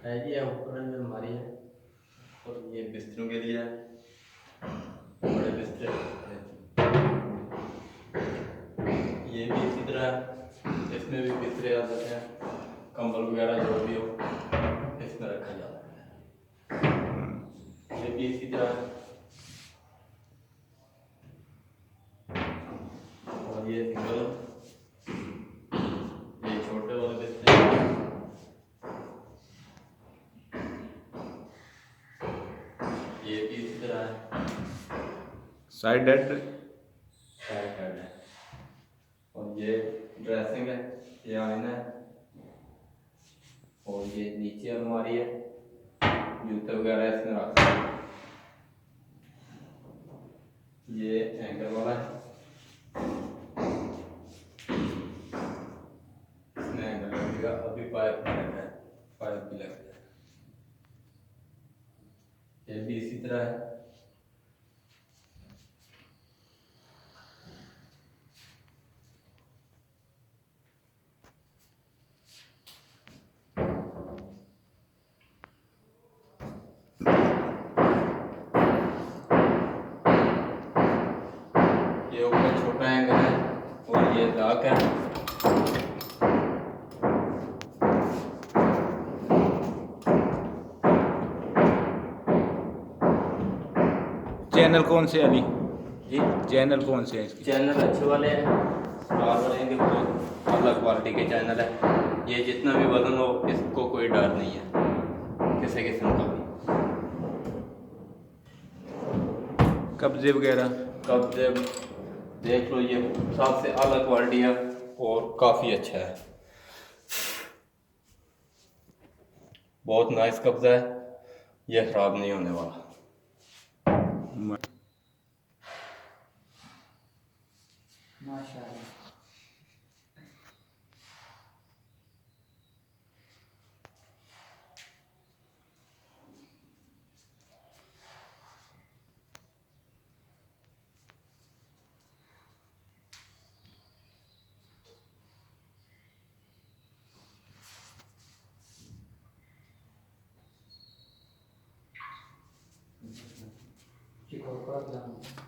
है जी, ऊपर में अलमारी है और ये बिस्तरों के लिए है, बड़े बिस्तरे। ये भी इसी तरह है, इसमें भी बिस्तरे आ जाते हैं, कम्बल वगैरह जो भी हो इसमें रखा जाता है। ये भी इसी तरह है और ये सिंगल, ये छोटे वाले बिस्तरे। ये भी इसी तरह है, साइड हेड है और ये ड्रेसिंग है, ये आईना है और ये नीचे अलमारी है, जूते वगैरह इसमें रख सकते हैं। ये हैंगर वाला है, इसमें हैंगर लगेगा, अभी पाइप नहीं लगा है, पाइप भी लग गया। ये भी इसी तरह है। ये ऊपर छोटा हैंगर है और ये लाकर है। चैनल कौन से अली जी, चैनल कौन से है इसके? चैनल अच्छे वाले हैं, स्टार वाले हैं, बहुत अलग क्वालिटी के चैनल है। ये जितना भी वजन हो इसको कोई डर नहीं है किसी किस्म का भी। कब्जे वगैरह कब्जे देख लो, ये सबसे अलग क्वालिटी है और काफ़ी अच्छा है, बहुत नाइस कब्जा है, ये ख़राब नहीं होने वाला। माशाल्लाह। Chico,